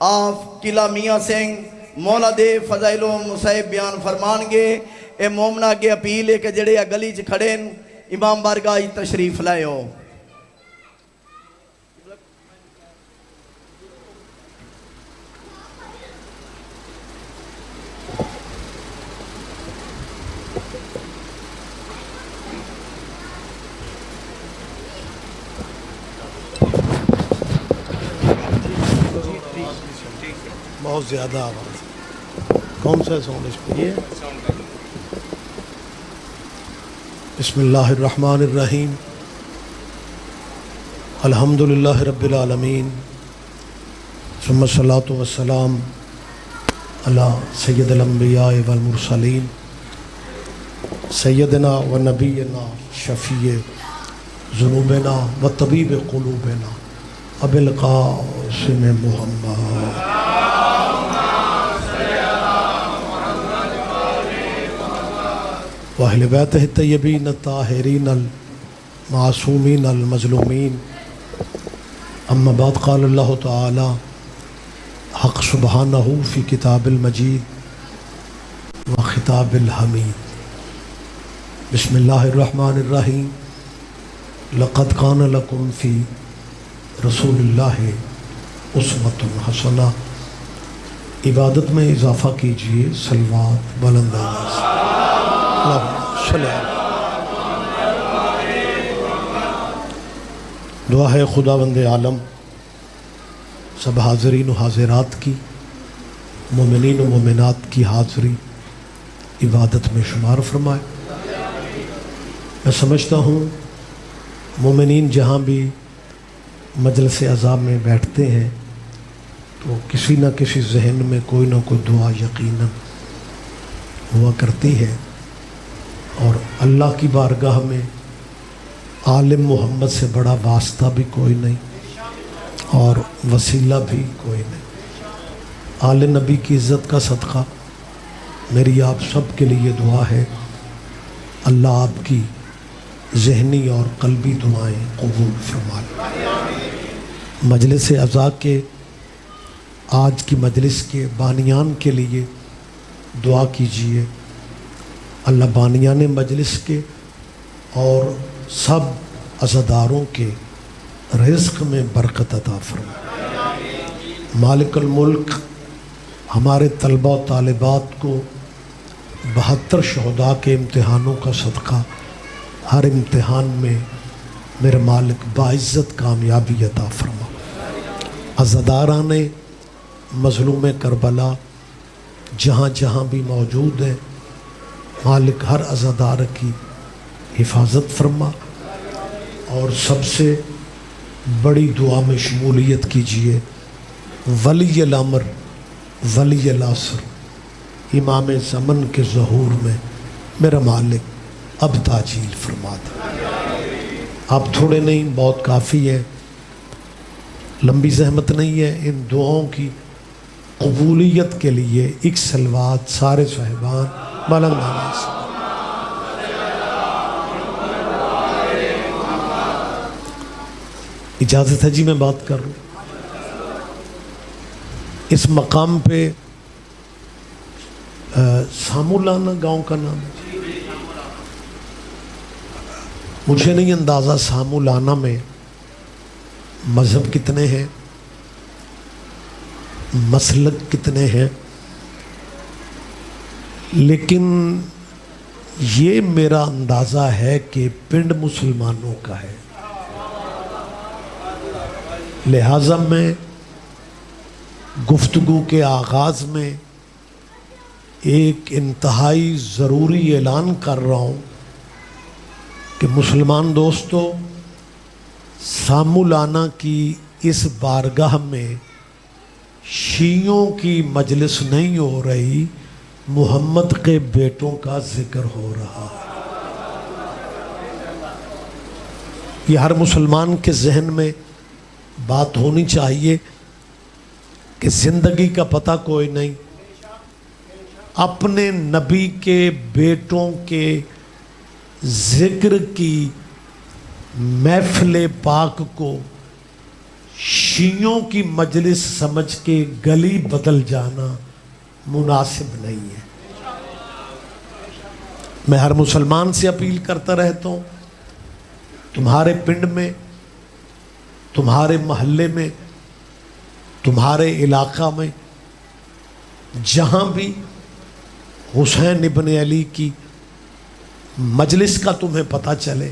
آپ قلعہ میاں سنگھ مولا دے فضائل و مصائب بیان فرمان گے. اے مومنا کے اپیل ہے کہ جڑے گلی چ کھڑے امام بارگاہ تشریف لائے ہو. بہت زیادہ آواز. کون سا ساؤنڈ اس پہ یہ؟ بسم اللہ الرحمن الرحیم. الحمدللہ رب العالمین ثم الصلاۃ والسلام علی سید الانبیاء والمرسلین سیدنا و نبینا شفیع ذنوبنا و طبیب قلوبنا ابی القاسم محمد وأہل بیتہ الطیبین الطاہرین المعصومین المظلومین. اما بعد قال اللہ تعالی حق سبحانہ فی کتاب المجید و خطاب الحمید. بسم اللہ الرحمن الرحیم. لقد کان لکم فی رسول اللہ اسوۃ حسنہ. عبادت میں اضافہ کیجئے صلوات بلند آواز سے. دعا ہے خداوند عالم سب حاضرین و حاضرات کی، مومنین و مومنات کی حاضری عبادت میں شمار فرمائے. میں سمجھتا ہوں مومنین جہاں بھی مجلس عذاب میں بیٹھتے ہیں تو کسی نہ کسی ذہن میں کوئی نہ کوئی دعا یقیناً ہوا کرتی ہے، اور اللہ کی بارگاہ میں عالم محمد سے بڑا واسطہ بھی کوئی نہیں اور وسیلہ بھی کوئی نہیں. آل نبی کی عزت کا صدقہ میری آپ سب کے لیے دعا ہے، اللہ آپ کی ذہنی اور قلبی دعائیں قبول فرما لے. مجلس عزا کے آج کی مجلس کے بانیان کے لیے دعا کیجیے. اللہ بانیان مجلس کے اور سب عزاداروں کے رزق میں برکت عطا فرمائے. مالک الملک ہمارے طلبہ و طالبات کو 72 شہداء کے امتحانوں کا صدقہ ہر امتحان میں میرے مالک باعزت کامیابی عطا فرما. عزاداران مظلوم کربلا جہاں جہاں بھی موجود ہیں مالک ہر عزادار کی حفاظت فرما، اور سب سے بڑی دعا میں شمولیت کیجیے. ولی الامر ولی العصر امام زمن کے ظہور میں میرا مالک اب تاجیل فرما دے. آپ تھوڑے نہیں بہت کافی ہے، لمبی زحمت نہیں ہے. ان دعاؤں کی قبولیت کے لیے ایک صلوات سارے صاحبان بلند آواز سے. اجازت ہے جی میں بات کر رہا ہوں. اس مقام پہ سامولانا گاؤں کا نام ہے. مجھے نہیں اندازہ سامولانا میں مذہب کتنے ہیں، مسلک کتنے ہیں، لیکن یہ میرا اندازہ ہے کہ پنڈ مسلمانوں کا ہے. لہٰذا میں گفتگو کے آغاز میں ایک انتہائی ضروری اعلان کر رہا ہوں کہ مسلمان دوستو، سامولانا کی اس بارگاہ میں شیعوں کی مجلس نہیں ہو رہی، محمد کے بیٹوں کا ذکر ہو رہا ہے. یہ ہر مسلمان کے ذہن میں بات ہونی چاہیے کہ زندگی کا پتہ کوئی نہیں، اپنے نبی کے بیٹوں کے ذکر کی محفل پاک کو شیعوں کی مجلس سمجھ کے گلی بدل جانا مناسب نہیں ہے۔ میں ہر مسلمان سے اپیل کرتا رہتا ہوں، تمہارے پنڈ میں، تمہارے محلے میں، تمہارے علاقہ میں جہاں بھی حسین ابن علی کی مجلس کا تمہیں پتہ چلے،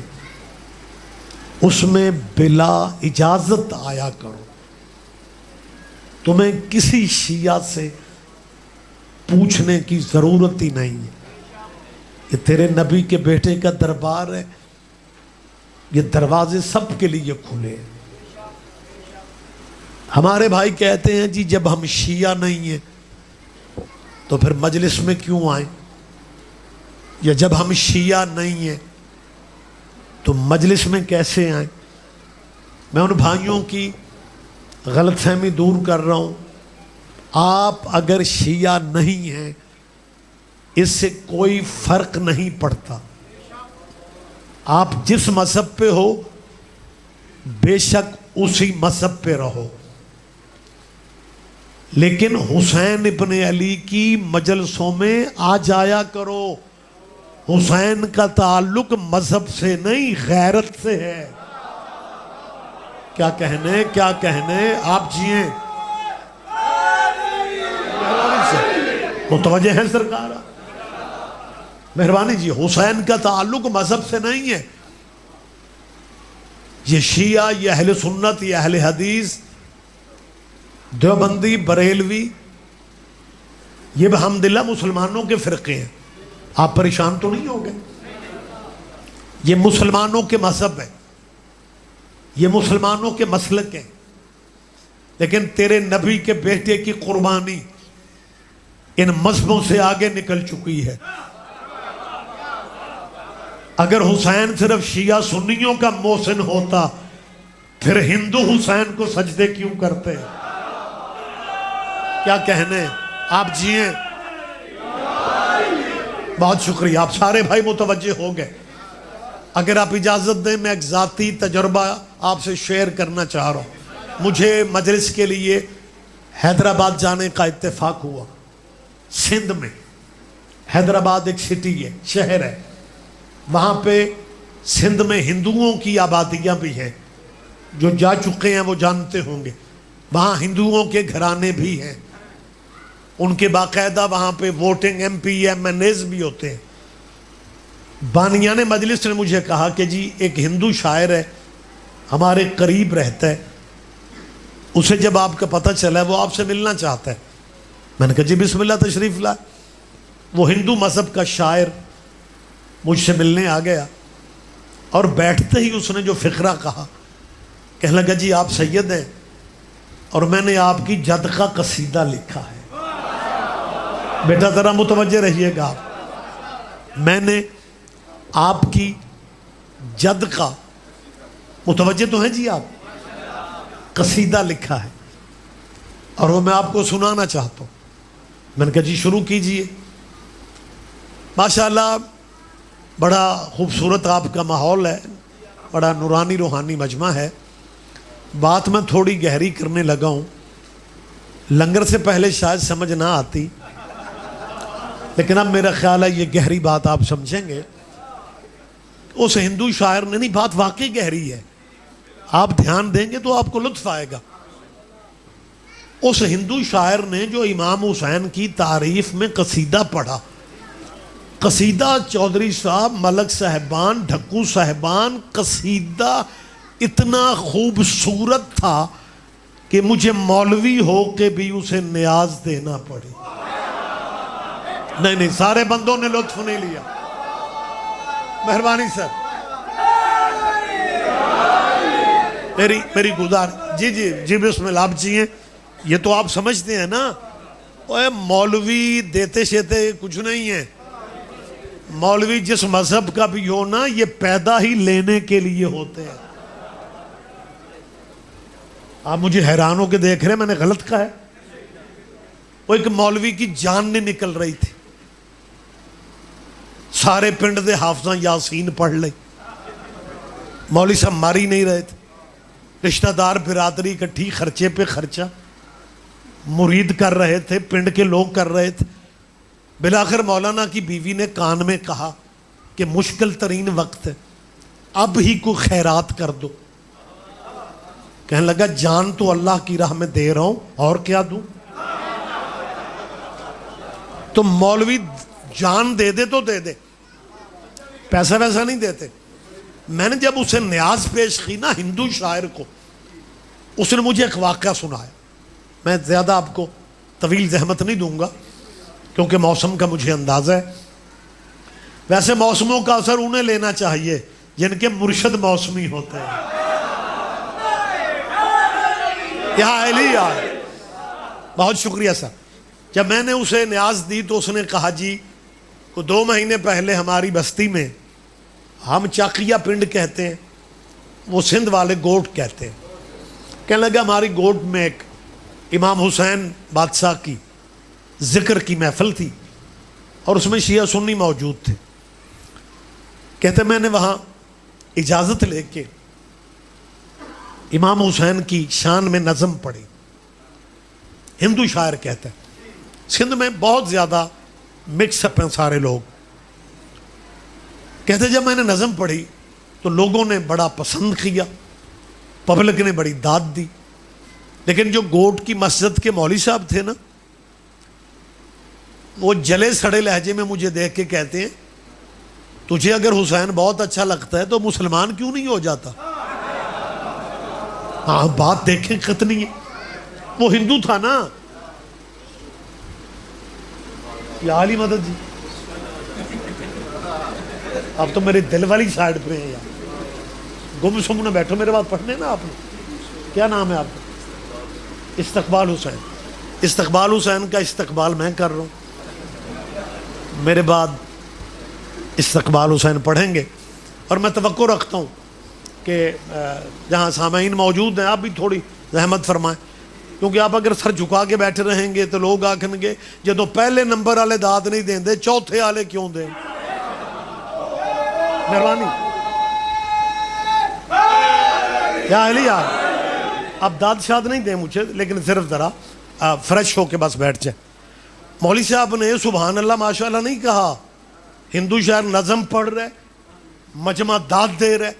اس میں بلا اجازت آیا کرو۔ تمہیں کسی شیعہ سے پوچھنے کی ضرورت ہی نہیں ہے۔ یہ تیرے نبی کے بیٹے کا دربار ہے، یہ دروازے سب کے لیے کھلے ہیں۔ ہمارے بھائی کہتے ہیں جی جب ہم شیعہ نہیں ہیں تو پھر مجلس میں کیوں آئیں، یا جب ہم شیعہ نہیں ہیں تو مجلس میں کیسے آئیں۔ میں ان بھائیوں کی غلط فہمی دور کر رہا ہوں۔ آپ اگر شیعہ نہیں ہیں اس سے کوئی فرق نہیں پڑتا، آپ جس مذہب پہ ہو بے شک اسی مذہب پہ رہو، لیکن حسین ابن علی کی مجلسوں میں آ جایا کرو۔ حسین کا تعلق مذہب سے نہیں غیرت سے ہے۔ کیا کہنے آپ جیئیں متوجہ ہیں سرکار؟ مہربانی جی، حسین کا تعلق مذہب سے نہیں ہے۔ یہ شیعہ، یہ اہل سنت، یہ اہل حدیث، دیوبندی، بریلوی، یہ بحمدللہ مسلمانوں کے فرقے ہیں۔ آپ پریشان تو نہیں ہو گئے؟ یہ مسلمانوں کے مذہب ہے، یہ مسلمانوں کے مسلک ہیں، لیکن تیرے نبی کے بیٹے کی قربانی ان مذہبوں سے آگے نکل چکی ہے۔ اگر حسین صرف شیعہ سنیوں کا محسن ہوتا پھر ہندو حسین کو سجدے کیوں کرتے؟ کیا کہنے آپ جیئیں؟ بہت شکریہ، آپ سارے بھائی متوجہ ہو گئے۔ اگر آپ اجازت دیں میں ایک ذاتی تجربہ آپ سے شیئر کرنا چاہ رہا ہوں۔ مجھے مجلس کے لیے حیدرآباد جانے کا اتفاق ہوا۔ سندھ میں حیدرآباد ایک سٹی ہے، شہر ہے، وہاں پہ سندھ میں ہندوؤں کی آبادیاں بھی ہیں، جو جا چکے ہیں وہ جانتے ہوں گے۔ وہاں ہندوؤں کے گھرانے بھی ہیں، ان کے باقاعدہ وہاں پہ voting M P M N As بھی ہوتے ہیں۔ بانیان مجلس نے مجھے کہا کہ جی ایک ہندو شاعر ہے ہمارے قریب رہتا ہے، اسے جب آپ کا پتہ چلا ہے وہ آپ سے ملنا چاہتا ہے۔ میں نے کہا جی بسم اللہ تشریف لائے۔ وہ ہندو مذہب کا شاعر مجھ سے ملنے آ گیا اور بیٹھتے ہی اس نے جو فقرہ کہا، کہنے لگا جی آپ سید ہیں اور میں نے آپ کی جد کا قصیدہ لکھا ہے۔ بیٹا ذرا متوجہ رہیے گا، میں نے آپ کی جد کا، متوجہ تو ہیں جی آپ، قصیدہ لکھا ہے اور وہ میں آپ کو سنانا چاہتا ہوں۔ میں نے کہا جی شروع کیجئے۔ ماشاءاللہ بڑا خوبصورت آپ کا ماحول ہے، بڑا نورانی روحانی مجمع ہے۔ بات میں تھوڑی گہری کرنے لگا ہوں، لنگر سے پہلے شاید سمجھ نہ آتی، لیکن اب میرا خیال ہے یہ گہری بات آپ سمجھیں گے۔ اس ہندو شاعر نے، نہیں بات واقعی گہری ہے، آپ دھیان دیں گے تو آپ کو لطف آئے گا۔ اس ہندو شاعر نے جو امام حسین کی تعریف میں قصیدہ پڑھا، قصیدہ چودھری صاحب، ملک صاحبان، ڈھکو صاحبان، قصیدہ اتنا خوبصورت تھا کہ مجھے مولوی ہو کے بھی اسے نیاز دینا پڑی۔ نہیں سارے بندوں نے لطف نہیں لیا، مہربانی سر، میری گزار جی بسم اللہ آپ جی ہیں۔ یہ تو آپ سمجھتے ہیں نا، اوے مولوی دیتے شیتے کچھ نہیں ہے۔ مولوی جس مذہب کا بھی ہو نا، یہ پیدا ہی لینے کے لیے ہوتے ہیں۔ آپ مجھے حیران ہو کے دیکھ رہے ہیں، میں نے غلط کہا ہے؟ وہ ایک مولوی کی جان نہیں نکل رہی تھی، سارے پنڈ دے حافظاں یاسین پڑھ لے، مولوی صاحب ماری نہیں رہے تھے۔ رشتہ دار برادری اکٹھی خرچے پہ خرچہ، مرید کر رہے تھے، پنڈ کے لوگ کر رہے تھے. بالآخر مولانا کی بیوی نے کان میں کہا کہ مشکل ترین وقت ہے، اب ہی کوئی خیرات کر دو. کہنے لگا جان تو اللہ کی راہ میں دے رہا ہوں، اور کیا دوں؟ تو مولوی جان دے دے تو دے دے، پیسہ ویسا نہیں دیتے. میں نے جب اسے نیاز پیش کی نا ہندو شاعر کو، اس نے مجھے ایک واقعہ سنایا. میں زیادہ آپ کو طویل زحمت نہیں دوں گا کیونکہ موسم کا مجھے اندازہ ہے. ویسے موسموں کا اثر انہیں لینا چاہیے جن کے مرشد موسمی ہوتے ہیں. یہاں علی آئے. بہت شکریہ سر. جب میں نے اسے نیاز دی تو اس نے کہا جی کو 2 مہینے پہلے ہماری بستی میں، ہم چاقیہ پنڈ کہتے ہیں، وہ سندھ والے گوٹ کہتے ہیں. کہنے لگا ہماری گوٹ میں ایک امام حسین بادشاہ کی ذکر کی محفل تھی اور اس میں شیعہ سنی موجود تھے. کہتے میں نے وہاں اجازت لے کے امام حسین کی شان میں نظم پڑھی. ہندو شاعر کہتا ہے. سندھ میں بہت زیادہ مکس اپ ہیں سارے لوگ. کہتے جب میں نے نظم پڑھی تو لوگوں نے بڑا پسند کیا، پبلک نے بڑی داد دی. لیکن جو گوٹ کی مسجد کے مولوی صاحب تھے نا، وہ جلے سڑے لہجے میں مجھے دیکھ کے کہتے ہیں تجھے اگر حسین بہت اچھا لگتا ہے تو مسلمان کیوں نہیں ہو جاتا؟ ہاں بات دیکھیں کتنی ہے. وہ ہندو تھا نا. یا علی مدد جی، اب تو میرے دل والی سائڈ پہ ہیں یار. گم سم نہ بیٹھو، میرے بات پڑھنے نا آپ نے. کیا نام ہے آپ کا؟ استقبال حسین. استقبال حسین کا استقبال میں کر رہا ہوں. میرے بعد استقبال حسین پڑھیں گے اور میں توقع رکھتا ہوں کہ جہاں سامعین موجود ہیں آپ بھی تھوڑی زحمت فرمائیں، کیونکہ آپ اگر سر جھکا کے بیٹھے رہیں گے تو لوگ آکھیں گے جدو پہلے نمبر والے داد نہیں دیں دے چوتھے والے کیوں دیں. مہربانی یا علی آ. اب داد شاد نہیں دیں مجھے، لیکن صرف ذرا فریش ہو کے بس بیٹھ جائیں. مولوی صاحب نے سبحان اللہ ماشاءاللہ نہیں کہا. ہندو شاعر نظم پڑھ رہے، مجمع داد دے رہے.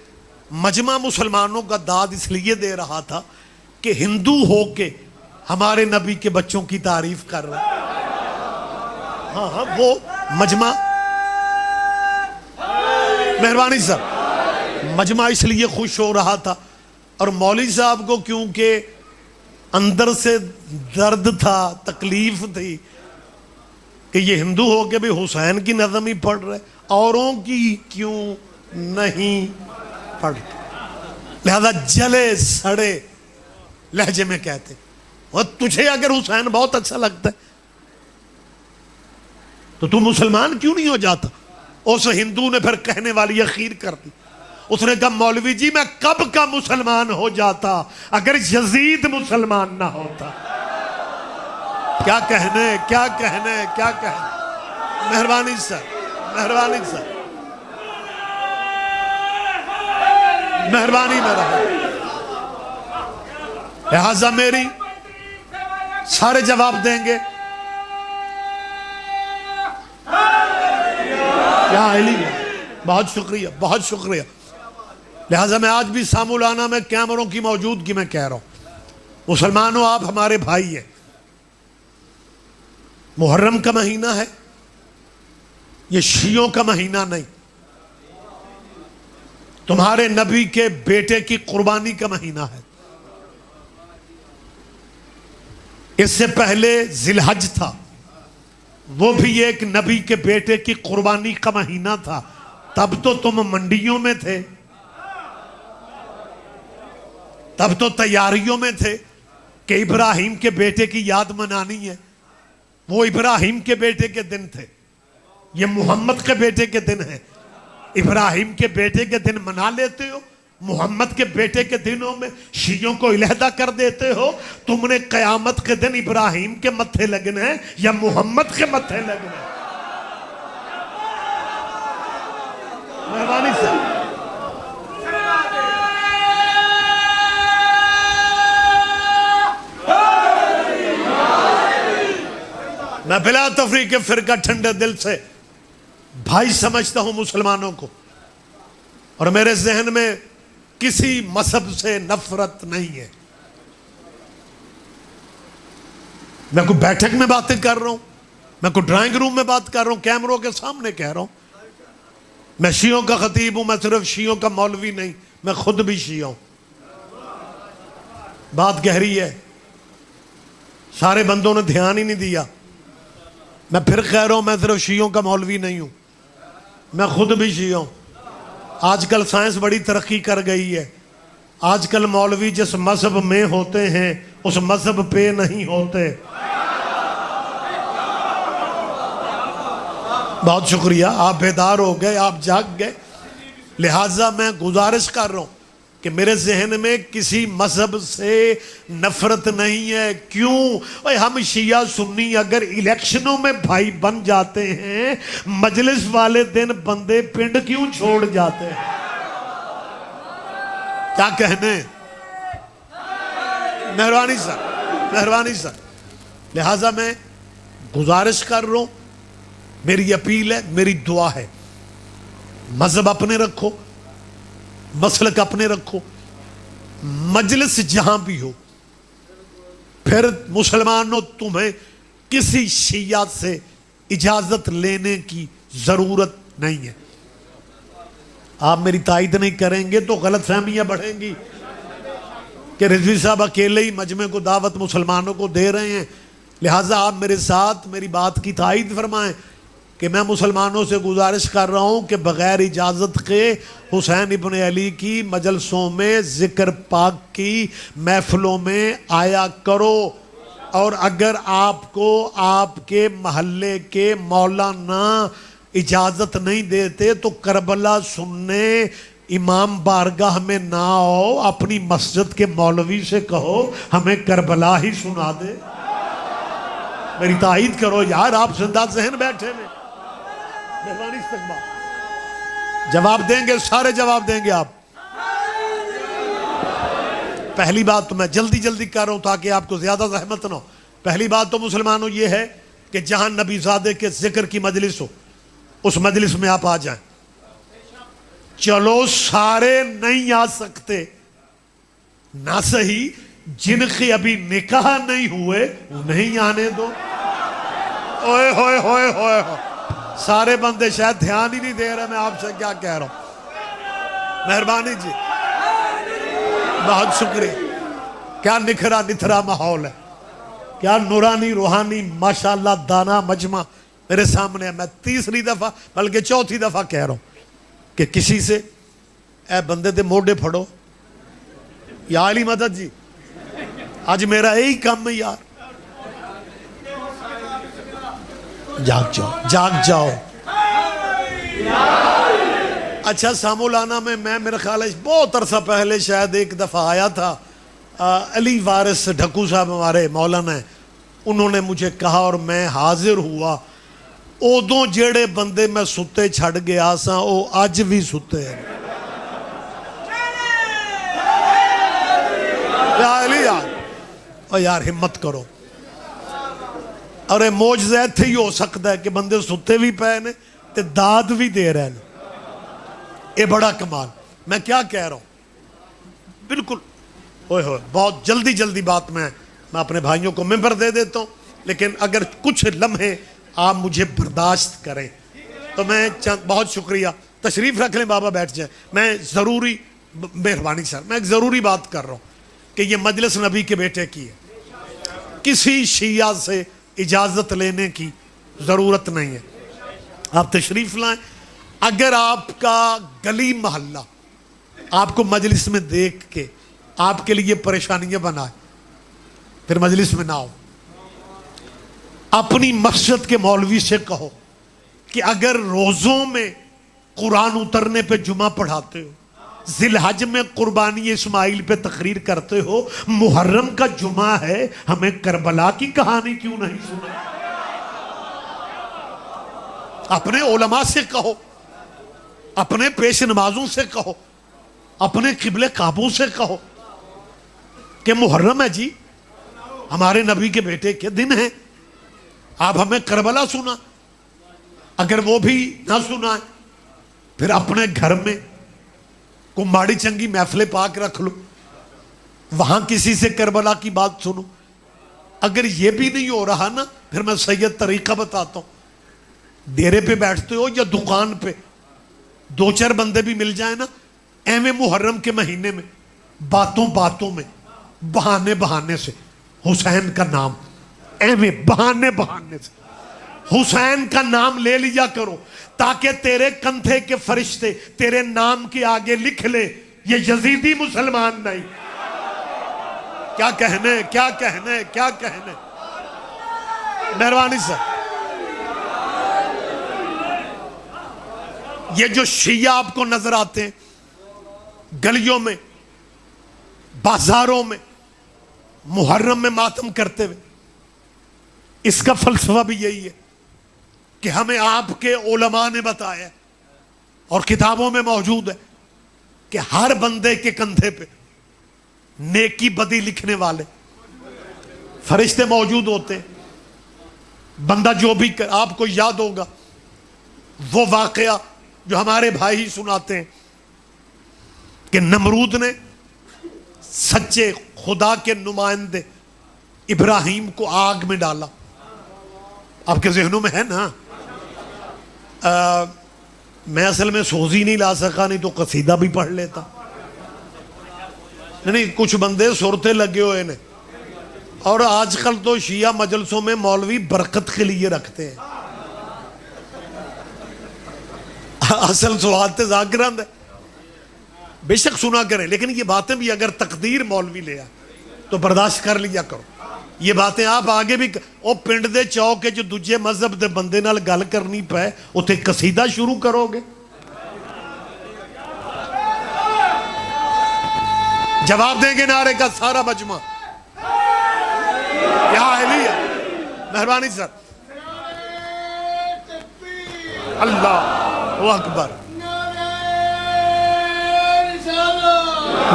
مجمع مسلمانوں کا داد اس لیے دے رہا تھا کہ ہندو ہو کے ہمارے نبی کے بچوں کی تعریف کر رہے. ہاں ہاں وہ مجمع، مہربانی سر، مجمع اس لیے خوش ہو رہا تھا. اور مولوی صاحب کو کیونکہ اندر سے درد تھا، تکلیف تھی کہ یہ ہندو ہو کے بھی حسین کی نظم ہی پڑھ رہے، اوروں کی کیوں نہیں پڑھ. لہذا جلے سڑے لہجے میں کہتے اور تجھے اگر حسین بہت اچھا لگتا ہے تو تم مسلمان کیوں نہیں ہو جاتا. اس ہندو نے پھر کہنے والی اخیر کر دی. اس نے کہا مولوی جی میں کب کا مسلمان ہو جاتا اگر یزید مسلمان نہ ہوتا. کیا کہنے کیا کہنے کیا کہنے. مہربانی سر، مہربانی سر، مہربانی مہربانی. لہذا میری سارے جواب دیں گے. یا علی بہت شکریہ، بہت شکریہ. لہذا میں آج بھی سامولانا میں کیمروں کی موجودگی میں کہہ رہا ہوں مسلمانوں آپ ہمارے بھائی ہیں. محرم کا مہینہ ہے، یہ شیعوں کا مہینہ نہیں. تمہارے نبی کے بیٹے کی قربانی کا مہینہ ہے. اس سے پہلے ذی الحج تھا، وہ بھی ایک نبی کے بیٹے کی قربانی کا مہینہ تھا. تب تو تم منڈیوں میں تھے، تب تو تیاریوں میں تھے کہ ابراہیم کے بیٹے کی یاد منانی ہے. وہ ابراہیم کے بیٹے کے دن تھے، یہ محمد کے بیٹے کے دن ہے. ابراہیم کے بیٹے کے دن منا لیتے ہو، محمد کے بیٹے کے دنوں میں شیعوں کو علیحدہ کر دیتے ہو. تم نے قیامت کے دن ابراہیم کے متھے لگنا ہے یا محمد کے متھے لگنا ہے؟ مہربانی سے میں بلا تفریق فرقہ ٹھنڈے دل سے بھائی سمجھتا ہوں مسلمانوں کو، اور میرے ذہن میں کسی مذہب سے نفرت نہیں ہے۔ میں کوئی بیٹھک میں باتیں کر رہا ہوں، میں کوئی ڈرائنگ روم میں بات کر رہا ہوں، کیمروں کے سامنے کہہ رہا ہوں۔ میں شیعوں کا خطیب ہوں، میں صرف شیعوں کا مولوی نہیں، میں خود بھی شیعہ ہوں۔ بات گہری ہے، سارے بندوں نے دھیان ہی نہیں دیا۔ میں پھر کہہ رہا ہوں، میں صرف شیعوں کا مولوی نہیں ہوں، میں خود بھی شیعہ ہوں۔ آج کل سائنس بڑی ترقی کر گئی ہے، آج کل مولوی جس مذہب میں ہوتے ہیں اس مذہب پہ نہیں ہوتے۔ بہت شکریہ، آپ بیدار ہو گئے، آپ جاگ گئے۔ لہٰذا میں گزارش کر رہا ہوں کہ میرے ذہن میں کسی مذہب سے نفرت نہیں ہے۔ کیوں؟ ہم شیعہ سنی اگر الیکشنوں میں بھائی بن جاتے ہیں، مجلس والے دن بندے پنڈ کیوں چھوڑ جاتے ہیں؟ کیا کہنے؟ مہربانی سر، مہربانی سر۔ لہٰذا میں گزارش کر رہا ہوں، میری اپیل ہے، میری دعا ہے، مذہب اپنے رکھو، مسلک اپنے رکھو، مجلس جہاں بھی ہو، پھر مسلمانوں تمہیں کسی شیعہ سے اجازت لینے کی ضرورت نہیں ہے۔ آپ میری تائید نہیں کریں گے تو غلط فہمیاں بڑھیں گی کہ رضوی صاحب اکیلے ہی مجمع کو دعوت مسلمانوں کو دے رہے ہیں۔ لہٰذا آپ میرے ساتھ میری بات کی تائید فرمائیں کہ میں مسلمانوں سے گزارش کر رہا ہوں کہ بغیر اجازت کے حسین ابن علی کی مجلسوں میں، ذکر پاک کی محفلوں میں آیا کرو، اور اگر آپ کو آپ کے محلے کے مولانا اجازت نہیں دیتے تو کربلا سننے امام بارگاہ میں نہ آؤ، اپنی مسجد کے مولوی سے کہو ہمیں کربلا ہی سنا دے۔ میری تائید کرو یار، آپ زندہ ذہن بیٹھے میں، مہربانی استقبال جواب دیں گے، سارے جواب دیں گے آپ۔ پہلی بات تو میں جلدی جلدی کر رہا ہوں تاکہ آپ کو زیادہ زحمت نہ ہو۔ پہلی بات تو مسلمانوں یہ ہے کہ جہاں نبی زادے کے ذکر کی مجلس ہو اس مجلس میں آپ آ جائیں۔ چلو سارے نہیں آ سکتے، نہ صحیح جن کے ابھی نکاح نہیں ہوئے انہیں آنے دو۔ اوئے ہوئے ہوئے ہوئے ہوئے، سارے بندے شاید دھیان ہی نہیں دے رہے میں آپ سے کیا کہہ رہا ہوں۔ مہربانی جی، بہت شکریہ۔ کیا نکھرا نتھرا ماحول ہے، کیا نورانی روحانی ماشاءاللہ دانا مجمع میرے سامنے ہے۔ میں تیسری دفعہ بلکہ چوتھی دفعہ کہہ رہا ہوں کہ کسی سے اے بندے دے موڈے پھڑو یا علی مدد جی، آج میرا یہی کام ہے یار، جاگ جاؤ جاگ جاؤ۔ اچھا سامولانا میں میرا خیال ہے بہت عرصہ پہلے شاید ایک دفعہ آیا تھا، علی وارث ڈھکو صاحب ہمارے مولانا ہیں، انہوں نے مجھے کہا اور میں حاضر ہوا، ادوں جیڑے بندے میں ستے چھڑ گیا سا وہ اج بھی ستے ہیں۔ یا علی یار ہمت کرو، اور یہ موجزہ ایتھے ہی ہو سکتا ہے کہ بندے ستے بھی پے نے تے داد بھی دے رہے ہیں۔ یہ بڑا کمال۔ میں کیا کہہ رہا ہوں، بالکل ہوئے ہوئے بہت جلدی جلدی بات میں اپنے بھائیوں کو ممبر دے دیتا ہوں، لیکن اگر کچھ لمحے آپ مجھے برداشت کریں تو میں بہت شکریہ، تشریف رکھ لیں بابا بیٹھ جائیں۔ میں ضروری، مہربانی سر، میں ایک ضروری بات کر رہا ہوں کہ یہ مجلس نبی کے بیٹے کی ہے، کسی شیعہ سے اجازت لینے کی ضرورت نہیں ہے۔ آپ تشریف لائیں، اگر آپ کا گلی محلہ آپ کو مجلس میں دیکھ کے آپ کے لیے پریشانیاں بنائے پھر مجلس میں نہ ہو۔ اپنی مسجد کے مولوی سے کہو کہ اگر روزوں میں قرآن اترنے پہ جمعہ پڑھاتے ہو، ذی الحج میں قربانی اسماعیل پہ تقریر کرتے ہو، محرم کا جمعہ ہے، ہمیں کربلا کی کہانی کیوں نہیں سنا؟ اپنے علماء سے کہو، اپنے پیش نمازوں سے کہو، اپنے قبلہ کعبوں سے کہو کہ محرم ہے جی، ہمارے نبی کے بیٹے کے دن ہیں، آپ ہمیں کربلا سنا، اگر وہ بھی نہ سنا ہے پھر اپنے گھر میں کو ماڑی چنگی محفل پاک رکھ لو، وہاں کسی سے کربلا کی بات سنو۔ اگر یہ بھی نہیں ہو رہا نا، پھر میں سید طریقہ بتاتا ہوں، ڈیرے پہ بیٹھتے ہو یا دکان پہ، دو چار بندے بھی مل جائیں نا، ایویں محرم کے مہینے میں باتوں باتوں میں بہانے بہانے سے حسین کا نام، ایویں بہانے بہانے سے حسین کا نام لے لیا کرو، تاکہ تیرے کندھے کے فرشتے تیرے نام کے آگے لکھ لے یہ یزیدی مسلمان نہیں۔ کیا کہنے، کیا کہنے، کیا کہنے، مہربانی صاحب۔ یہ جو شیعہ آپ کو نظر آتے ہیں گلیوں میں، بازاروں میں، محرم میں ماتم کرتے ہوئے، اس کا فلسفہ بھی یہی ہے کہ ہمیں آپ کے علماء نے بتایا اور کتابوں میں موجود ہے کہ ہر بندے کے کندھے پہ نیکی بدی لکھنے والے فرشتے موجود ہوتے ہیں۔ بندہ جو بھی آپ کو یاد ہوگا وہ واقعہ جو ہمارے بھائی سناتے ہیں کہ نمرود نے سچے خدا کے نمائندے ابراہیم کو آگ میں ڈالا۔ آپ کے ذہنوں میں ہے نا؟ میں اصل میں سوزی نہیں لا سکا، نہیں تو قصیدہ بھی پڑھ لیتا۔ نہیں، کچھ بندے صورتیں لگے ہوئے نے، اور آج کل تو شیعہ مجلسوں میں مولوی برکت کے لیے رکھتے ہیں، اصل سوات ذاکرند ہے، بے شک سنا کریں، لیکن یہ باتیں بھی اگر تقدیر مولوی لے آئے تو برداشت کر لیا کرو۔ یہ باتیں آپ آگے بھی او پنڈ دے چوک جو دوجے مذہب دے بندے نال گل کرنی پائے اتنے قصیدہ شروع کرو گے، جواب دیں گے نعرے کا سارا مجمع۔ یا علیہ، مہربانی سر، اللہ اکبر،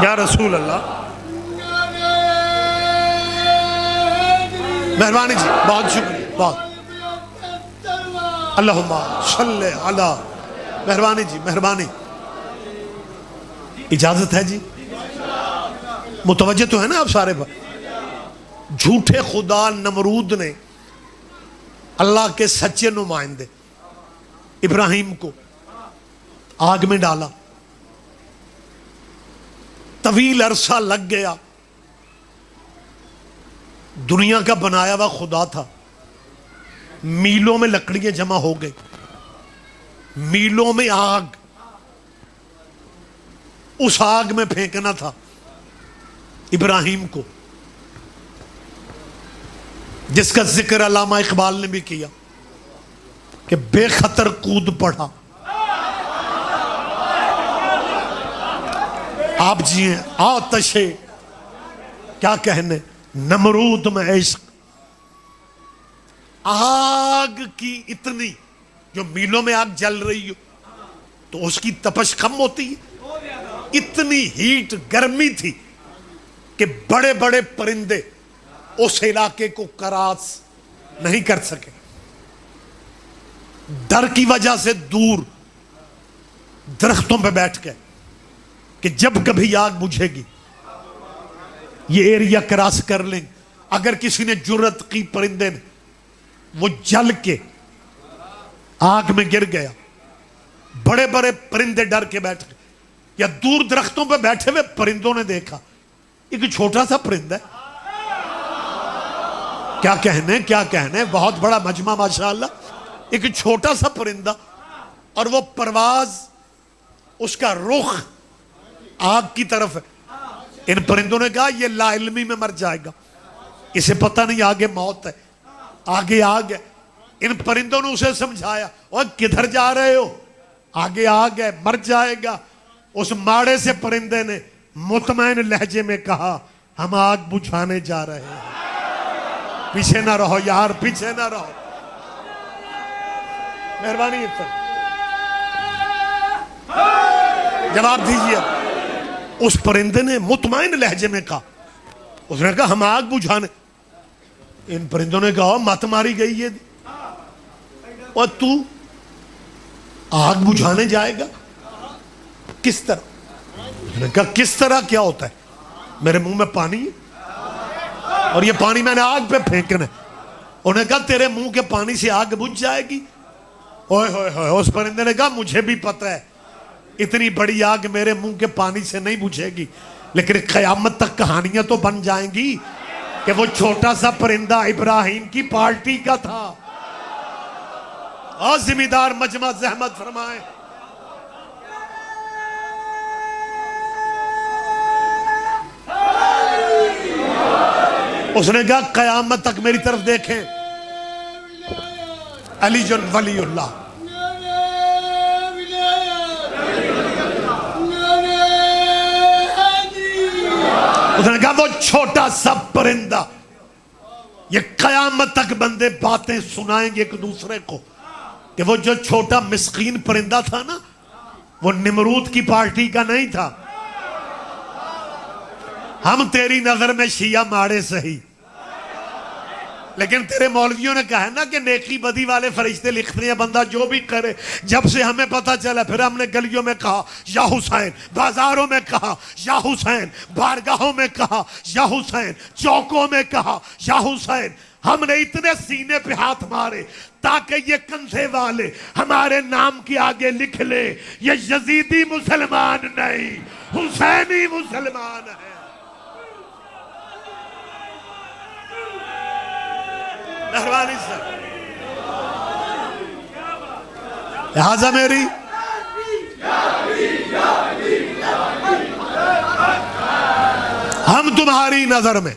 یا رسول اللہ، مہربانی جی، بہت شکریہ، بہت اللہم صلی علی، مہربانی جی، مہربانی۔ اجازت ہے جی؟ متوجہ تو ہے نا آپ سارے پر؟ جھوٹے خدا نمرود نے اللہ کے سچے نمائندے ابراہیم کو آگ میں ڈالا، طویل عرصہ لگ گیا، دنیا کا بنایا ہوا خدا تھا، میلوں میں لکڑیاں جمع ہو گئی، میلوں میں آگ، اس آگ میں پھینکنا تھا ابراہیم کو، جس کا ذکر علامہ اقبال نے بھی کیا کہ بے خطر کود پڑا۔ آپ جی ہیں آتش کیا کہنے نمرود میں عشق، آگ کی اتنی، جو میلوں میں آگ جل رہی ہو تو اس کی تپش کم ہوتی ہے، اتنی ہیٹ گرمی تھی کہ بڑے بڑے پرندے اس علاقے کو کراس نہیں کر سکے، ڈر کی وجہ سے دور درختوں پہ بیٹھ گئے کہ جب کبھی آگ بجھے گی یہ ایریا کراس کر لیں۔ اگر کسی نے جرت کی پرندے نے، وہ جل کے آگ میں گر گیا، بڑے بڑے پرندے ڈر کے بیٹھ گئے، یا دور درختوں پہ بیٹھے ہوئے پرندوں نے دیکھا ایک چھوٹا سا پرندہ ہے، کیا کہنے، کیا کہنے، بہت بڑا مجمع ماشاءاللہ، ایک چھوٹا سا پرندہ، اور وہ پرواز اس کا رخ آگ کی طرف ہے۔ ان پرندوں نے کہا یہ لا علمی میں مر جائے گا، اسے پتہ نہیں آگے موت ہے، آگے آگ ہے۔ ان پرندوں نے اسے سمجھایا، اور کدھر جا رہے ہو، آگے آگ ہے، مر جائے گا۔ اس ماڑے سے پرندے نے مطمئن لہجے میں کہا ہم آگ بجھانے جا رہے ہیں، پیچھے نہ رہو یار، پیچھے نہ رہو، مہربانی جواب دیجیے۔ اس پرندے نے مطمئن لہجے میں کہا، اس نے کہا ہم آگ بجھانے۔ ان پرندوں نے کہا مت ماری گئی ہے، اور تو آگ بجھانے جائے گا؟ کس طرح؟ اس نے کہا کس طرح کیا ہوتا ہے؟ میرے منہ میں پانی ہے اور یہ پانی میں نے آگ پہ پھینکنا ہے۔ انہوں نے کہا تیرے منہ کے پانی سے آگ بجھ جائے گی؟ اوئے ہوئے ہوئے، اس پرندے نے کہا مجھے بھی پتہ ہے اتنی بڑی آگ میرے منہ کے پانی سے نہیں بجھے گی، لیکن قیامت تک کہانیاں تو بن جائیں گی کہ وہ چھوٹا سا پرندہ ابراہیم کی پارٹی کا تھا۔ اور ذمہ دار مجمع زحمت فرمائے۔ اس نے کہا قیامت تک میری طرف دیکھیں، علی جن ولی اللہ۔ اس نے کہا وہ چھوٹا سا پرندہ، یہ قیامت تک بندے باتیں سنائیں گے ایک دوسرے کو کہ وہ جو چھوٹا مسکین پرندہ تھا نا، وہ نمرود کی پارٹی کا نہیں تھا۔ ہم تیری نظر میں شیعہ ماڑے سہی، لیکن تیرے مولویوں نے کہا ہے نا کہ نیکی بدی والے فرشتے لکھتے ہیں بندہ جو بھی کرے۔ جب سے ہمیں پتہ چلا پھر ہم نے گلیوں میں کہا یا حسین، بازاروں میں کہا یا حسین، بارگاہوں میں کہا یا حسین، چوکوں میں کہا یا حسین۔ ہم نے اتنے سینے پہ ہاتھ مارے تاکہ یہ کندھے والے ہمارے نام کے آگے لکھ لے یہ یزیدی مسلمان نہیں، حسینی مسلمان ہے۔ مہربانی سے لہذا میری ہم تمہاری نظر میں،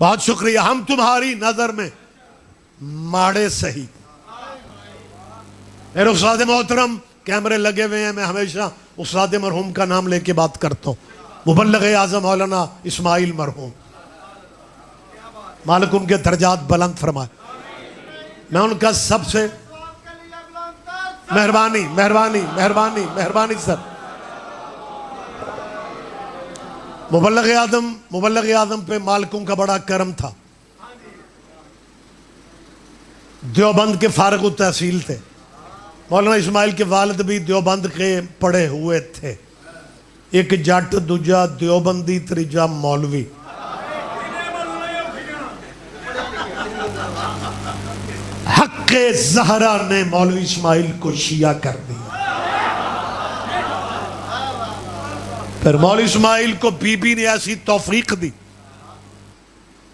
بہت شکریہ، ہم تمہاری نظر میں ماڑے سہی۔ میرے استاد محترم کیمرے لگے ہوئے ہیں، میں ہمیشہ استاد مرحوم کا نام لے کے بات کرتا ہوں، مبلغ اعظم مولانا اسماعیل مرحوم، مالک ان کے درجات بلند فرمائے۔ میں ان کا سب سے مہربانی مہربانی مہربانی مہربانی سر، مبلغ اعظم پہ مالکوں کا بڑا کرم تھا۔ دیوبند کے فارغ التحصیل تھے، مولانا اسماعیل کے والد بھی دیوبند کے پڑھے ہوئے تھے، ایک جٹ دوجا دیوبندی تریجا مولوی۔ حق زہرا نے مولوی اسماعیل کو شیعہ کر دیا۔ پھر مولوی اسماعیل کو بی بی نے ایسی توفیق دی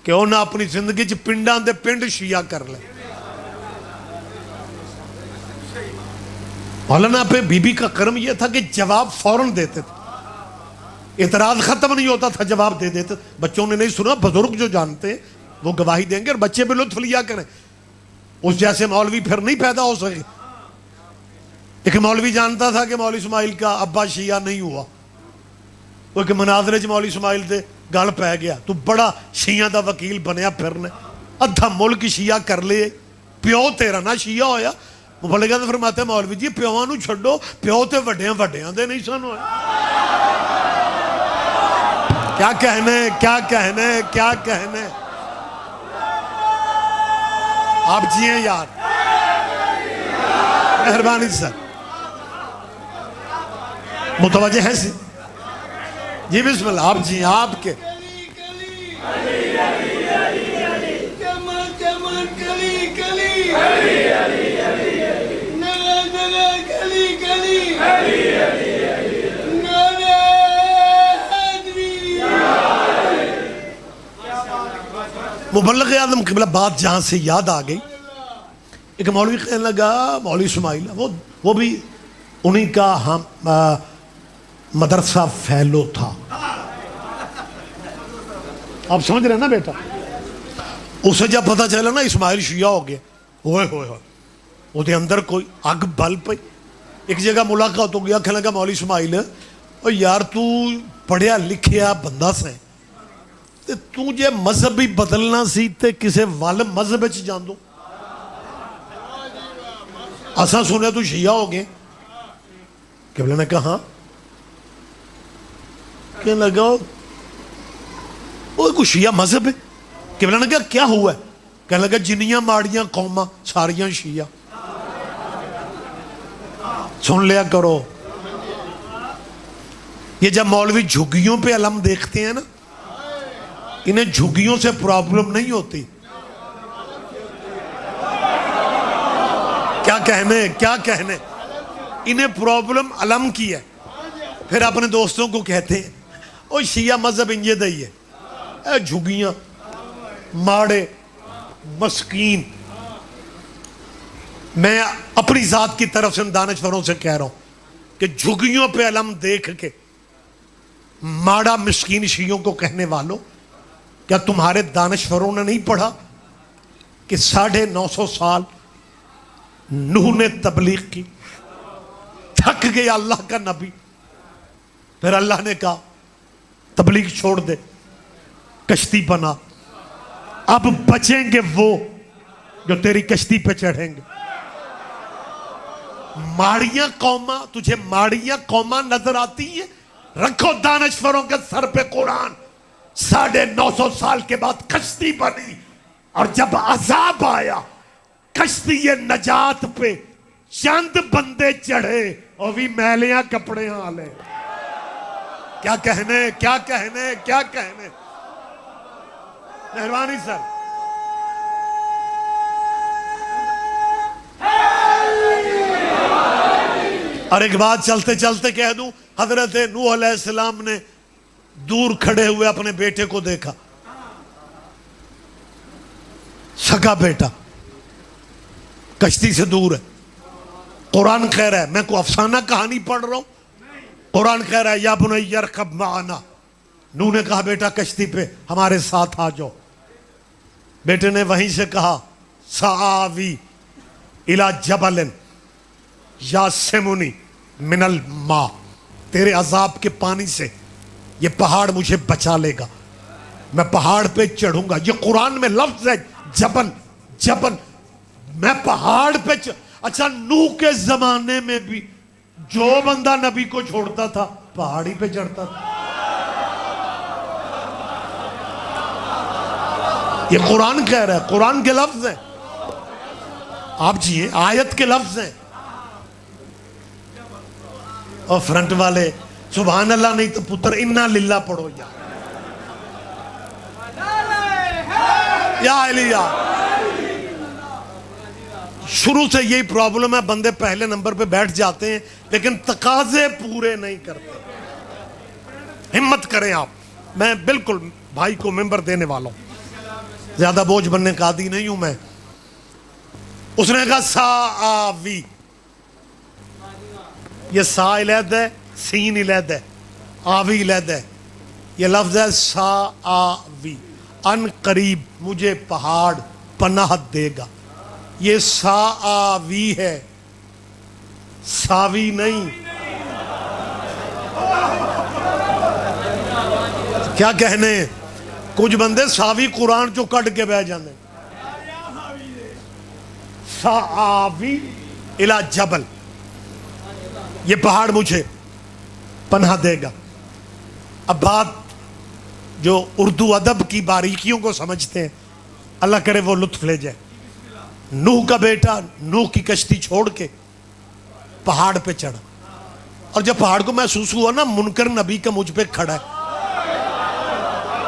کہ انہیں اپنی زندگی چ پنڈاں دے پنڈ شیعہ کر لے۔ مولانا پہ بی بی کا کرم یہ تھا کہ جواب فوراً دیتے تھے، اعتراض ختم نہیں ہوتا تھا جواب دے دیتے۔ بچوں نے نہیں سنا، بزرگ جو جانتے ہیں وہ گواہی دیں گے اور بچے بھی لطف لیا کریں۔ اس جیسے مولوی پھر نہیں پیدا ہو سکے۔ ایک مولوی جانتا تھا کہ مولوی اسماعیل کا ابا شیعہ نہیں ہوا، وہ ایک مناظرے چ مولوی اسماعیل دے گل پہ گیا، تو بڑا شیعہ دا وکیل بنیا، پھرنے ادھا ملک شیعہ کر لے، پیو تیرا نہ شیعہ ہویا۔ مبلغ اعظم فرماتے ہیں مولوی جی پیوہاں نو چھڈو، پیو تے وڈیاں دے نہیں سن ہوئے۔ کیا کہنے کیا کہنے کیا کہنے۔ آپ جیئیں یار، مہربانی سر، متوجہ ہیں سی جی، بسم اللہ، آپ جیئیں، آپ کے مبلغ اعظم قبلہ بات جہاں سے یاد آ گئی، ایک مولوی کہنے لگا مولوی اسماعیل، وہ بھی انہی کا مدرسہ فیلو تھا، آپ سمجھ رہے ہیں نا بیٹا؟ اسے جب پتہ چلا نا اسماعیل شیعہ ہو گیا، ہوئے ہوئے ہوئے وہ دے اندر کوئی اگ بل پئی۔ ایک جگہ ملاقات ہو گیا، کہنے لگا مولوی اسماعیل او یار تو پڑھیا لکھیا بندہ سے، تو جے مذہب بھی بدلنا سی تے کسے والم مذہب وچ جان دو، اساں سنے تو شیعہ ہو گئے۔ قبلہ نے کہا ہاں، کہنے لگا وہ کوئی شیعہ مذہب ہے؟ قبلہ نے کہا کیا ہوا ہے؟ کہنے لگا جنیاں ماڑیاں قوماں ساریاں شیعہ۔ سن لیا کرو. یہ جب مولوی جھگیوں پہ علم دیکھتے ہیں نا، انہیں جھگیوں سے پرابلم نہیں ہوتی. کیا کہنے انہیں پرابلم علم کی ہے. پھر اپنے دوستوں کو کہتے ہیں او شیعہ مذہب انجے دئی ہے، اے جھگیاں ماڑے مسکین. میں اپنی ذات کی طرف سے دانشوروں سے کہہ رہا ہوں کہ جھگیوں پہ علم دیکھ کے ماڑا مسکین شیعوں کو کہنے والوں، کیا تمہارے دانشوروں نے نہیں پڑھا کہ 950 سال نوح نے تبلیغ کی، تھک گیا اللہ کا نبی، پھر اللہ نے کہا تبلیغ چھوڑ دے، کشتی بنا، اب بچیں گے وہ جو تیری کشتی پہ چڑھیں گے. ماڑیاں قوماں، تجھے ماڑیاں قوماں نظر آتی ہیں؟ رکھو دانشوروں کے سر پہ قرآن. 950 سال کے بعد کشتی بنی، اور جب عذاب آیا کشتی نجات پہ چند بندے چڑھے اور بھی میلیاں کپڑے آلے. کیا کہنے. مہربانی سر. اور ایک بات چلتے چلتے کہہ دوں، حضرت نوح علیہ السلام نے دور کھڑے ہوئے اپنے بیٹے کو دیکھا، سگا بیٹا کشتی سے دور ہے. قرآن کہہ رہا ہے، میں کوئی افسانہ کہانی پڑھ رہا ہوں، قرآن کہہ رہا ہے یا بنی ارکب معنا. نوح نے کہا بیٹا کشتی پہ ہمارے ساتھ آ جاؤ. بیٹے نے وہیں سے کہا سآوی الی جبل یعصمنی من الماء، تیرے عذاب کے پانی سے یہ پہاڑ مجھے بچا لے گا، میں پہاڑ پہ چڑھوں گا. یہ قرآن میں لفظ ہے جبل، میں پہاڑ پہ اچھا نوح کے زمانے میں بھی جو بندہ نبی کو چھوڑتا تھا پہاڑی پہ چڑھتا تھا. یہ قرآن کہہ رہا ہے، قرآن کے لفظ ہیں. آپ جی آیت کے لفظ ہیں. اور فرنٹ والے سبحان اللہ نہیں تو پتر انا للہ پڑھو. یا علیہ. شروع سے یہی پرابلم ہے، بندے پہلے نمبر پہ بیٹھ جاتے ہیں لیکن تقاضے پورے نہیں کرتے. ہمت کریں آپ. میں بالکل بھائی کو ممبر دینے والا ہوں، زیادہ بوجھ بننے کا عادی نہیں ہوں میں. اس نے کہا سآوی، یہ سا علیحدہ ہے، سین علیحدہ ہے، آوی علیحدہ ہے. یہ لفظ ہے سآوی، ان قریب مجھے پہاڑ پناہ دے گا. یہ سآوی ہے، ساوی نہیں. کیا کہنے کچھ بندے ساوی قرآن چو کٹ کے بہ جانے. سآوی الی جبل، یہ پہاڑ مجھے پناہ دے گا. اب بات جو اردو ادب کی باریکیوں کو سمجھتے ہیں اللہ کرے وہ لطف لے جائے. نوح کا بیٹا نوح کی کشتی چھوڑ کے پہاڑ پہ چڑھا، اور جب پہاڑ کو محسوس ہوا نا منکر نبی کا مجھ پہ کھڑا ہے،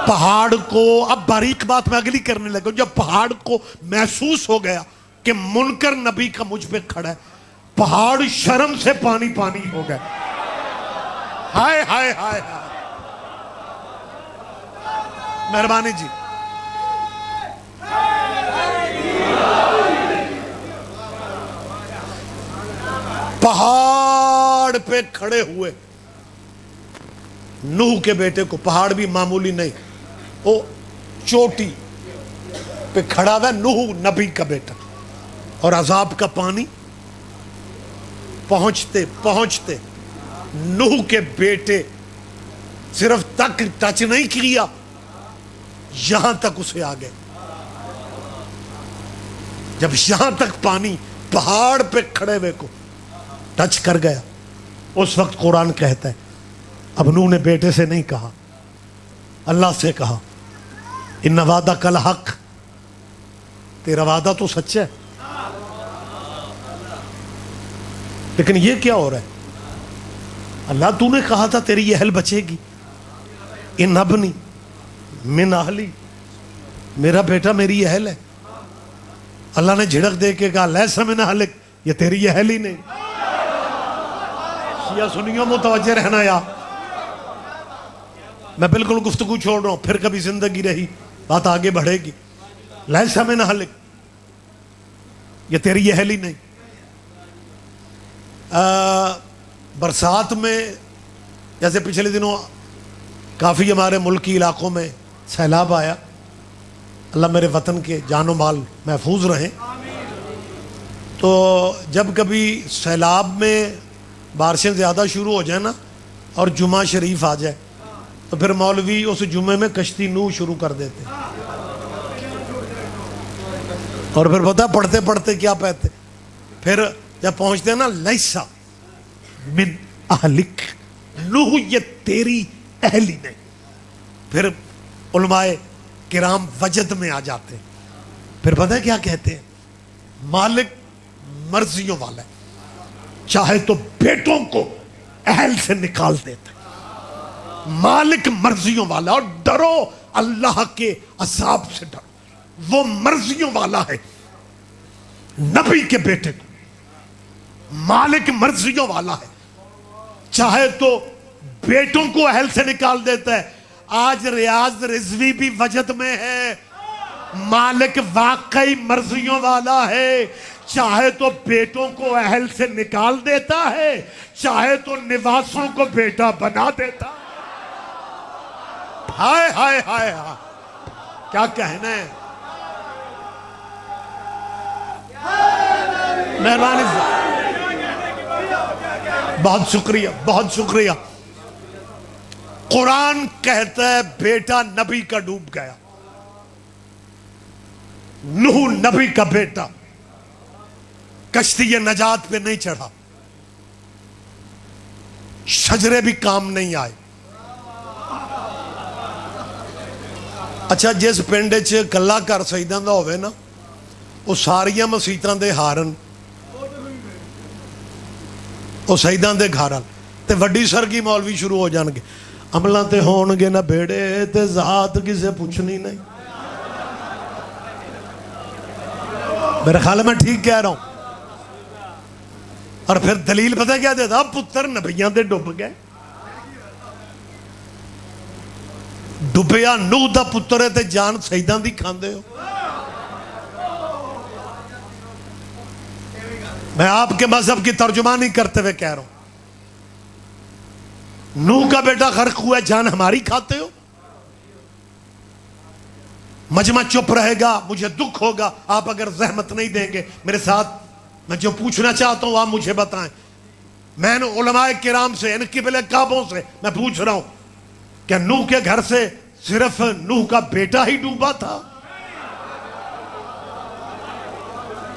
پہاڑ کو اب باریک بات میں اگلی کرنے لگا. جب پہاڑ کو محسوس ہو گیا کہ منکر نبی کا مجھ پہ کھڑا ہے، پہاڑ شرم سے پانی پانی ہو گئے. ہائے ہائے ہائے ہائے. مہربانی جی. پہاڑ پہ کھڑے ہوئے نوح کے بیٹے کو، پہاڑ بھی معمولی نہیں، وہ چوٹی پہ کھڑا ہوا نوح نبی کا بیٹا، اور عذاب کا پانی پہنچتے پہنچتے نوح کے بیٹے صرف تک ٹچ نہیں کیا، یہاں تک اسے آ گئے. جب یہاں تک پانی پہاڑ پہ کھڑے ہوئے کو ٹچ کر گیا، اس وقت قرآن کہتا ہے اب نوح نے بیٹے سے نہیں کہا، اللہ سے کہا ان وعدک الحق، تیرا وعدہ تو سچا ہے. لیکن یہ کیا ہو رہا ہے؟ اللہ تو نے کہا تھا تیری اہل بچے گی، ان ابنی من اہلی، میرا بیٹا میری اہل ہے. اللہ نے جھڑک دے کے کہا لیسا من اہلک، یہ تیری اہل ہی نہیں. شیعہ سنیوں متوجہ رہنا یا میں بالکل گفتگو چھوڑ رہا ہوں، پھر کبھی زندگی رہی بات آگے بڑھے گی. لیسا من اہلک، یہ تیری اہل ہی نہیں. برسات میں جیسے پچھلے دنوں کافی ہمارے ملکی علاقوں میں سیلاب آیا، اللہ میرے وطن کے جان و مال محفوظ رہیں. تو جب کبھی سیلاب میں بارشیں زیادہ شروع ہو جائیں نا اور جمعہ شریف آ جائے تو پھر مولوی اس جمعے میں کشتی نوح شروع کر دیتے اور پھر پتہ پڑھتے پڑھتے کیا پڑھتے، پھر جب پہنچتے ہیں نا لیسا من اہلک، نوح یہ تیری اہل ہی نہیں. پھر علماء کرام وجد میں آ جاتے ہیں، پھر پتہ ہے کیا کہتے ہیں؟ مالک مرضیوں والا ہے، چاہے تو بیٹوں کو اہل سے نکال دیتا ہے. مالک مرضیوں والا، اور ڈرو اللہ کے عذاب سے ڈرو، وہ مرضیوں والا ہے. نبی کے بیٹے کو مالک مرضیوں والا ہے، چاہے تو بیٹوں کو اہل سے نکال دیتا ہے. آج ریاض رضوی بھی وجد میں ہے. مالک واقعی مرضیوں والا ہے، چاہے تو بیٹوں کو اہل سے نکال دیتا ہے، چاہے تو نواسوں کو بیٹا بنا دیتا ہے. ہائے ہائے ہائے ہائے، کیا کہنا ہے. مہربانی بہت شکریہ، بہت شکریہ. قرآن کہتا ہے بیٹا نبی کا ڈوب گیا. نوح نبی کا بیٹا کشتی نجات پہ نہیں چڑھا، شجرے بھی کام نہیں آئے. اچھا جس پنڈ چ کلا گھر سجداں دا ہوئے نا، وہ ساریاں مسیتاں دے ہارن، وہ سجداں دے گھارن تے وڈی سرگی مولوی شروع ہو جان گے. عملاں تے ہون گے نہ بیڑے تے ذات کسے پوچھنی نہیں. میرے خیال میں ٹھیک کہہ رہا ہوں. اور پھر دلیل پتہ کیا دیتا؟ پتر نبیاں دے ڈب گئے. ڈبیا نوح دا پتر ہے تے جان سجداں دی کھاندے ہو. میں آپ کے مذہب کی ترجمانی کرتے ہوئے کہہ رہا ہوں، نوح کا بیٹا غرق ہوا ہے، جان ہماری کھاتے ہو. مجمع چپ رہے گا، مجھے دکھ ہوگا آپ اگر زحمت نہیں دیں گے میرے ساتھ. میں جو پوچھنا چاہتا ہوں آپ مجھے بتائیں. میں نے علماء کرام سے، ان قبل کعبوں سے میں پوچھ رہا ہوں کہ نوح کے گھر سے صرف نوح کا بیٹا ہی ڈوبا تھا؟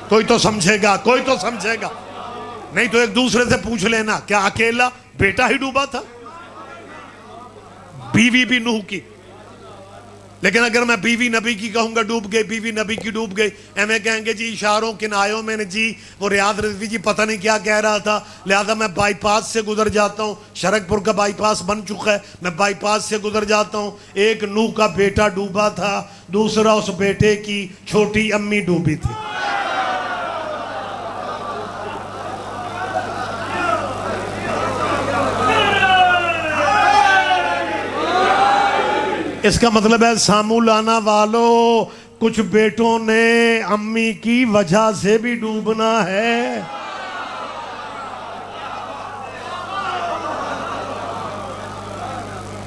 کوئی تو سمجھے گا، کوئی تو سمجھے گا. نہیں تو ایک دوسرے سے پوچھ لینا، کیا اکیلا بیٹا ہی ڈوبا تھا؟ بیوی بھی نوح کی. لیکن اگر میں بیوی نبی کی کہوں گا ڈوب گئی، بیوی نبی کی ڈوب گئی، ایمیں کہیں گے جی اشاروں کنایوں میں نے جی وہ ریاض رضوی جی پتہ نہیں کیا کہہ رہا تھا، لہذا میں بائی پاس سے گزر جاتا ہوں. شرک پور کا بائی پاس بن چکا ہے، میں بائی پاس سے گزر جاتا ہوں. ایک نوح کا بیٹا ڈوبا تھا، دوسرا اس بیٹے کی چھوٹی امی ڈوبی تھی. اس کا مطلب ہے سامو لانا والو، کچھ بیٹوں نے امی کی وجہ سے بھی ڈوبنا ہے.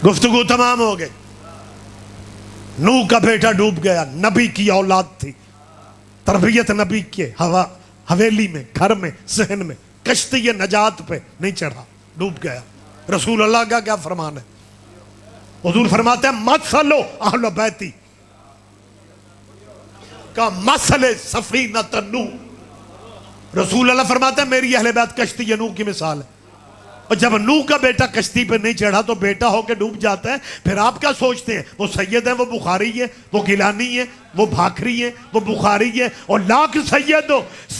گفتگو تمام ہو گئی. نوح کا بیٹا ڈوب گیا، نبی کی اولاد تھی، تربیت نبی کے حویلی میں، گھر میں، صحن میں، کشتی نجات پہ نہیں چڑھا، ڈوب گیا. رسول اللہ کا کیا فرمان ہے؟ حضور فرماتے ہیں مثلو اہل بیتی کا مثل سفینۃ نوح. رسول اللہ فرماتے ہیں میری اہل بیت کشتی نوح کی مثال ہے. اور جب نوح کا بیٹا کشتی پہ نہیں چڑھا تو بیٹا ہو کے ڈوب جاتا ہے. پھر آپ کیا سوچتے ہیں؟ وہ سید ہیں، وہ بخاری ہے، وہ گیلانی ہے، وہ بھاکری ہے، وہ بخاری ہے، اور لاکھ سید ہو،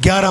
11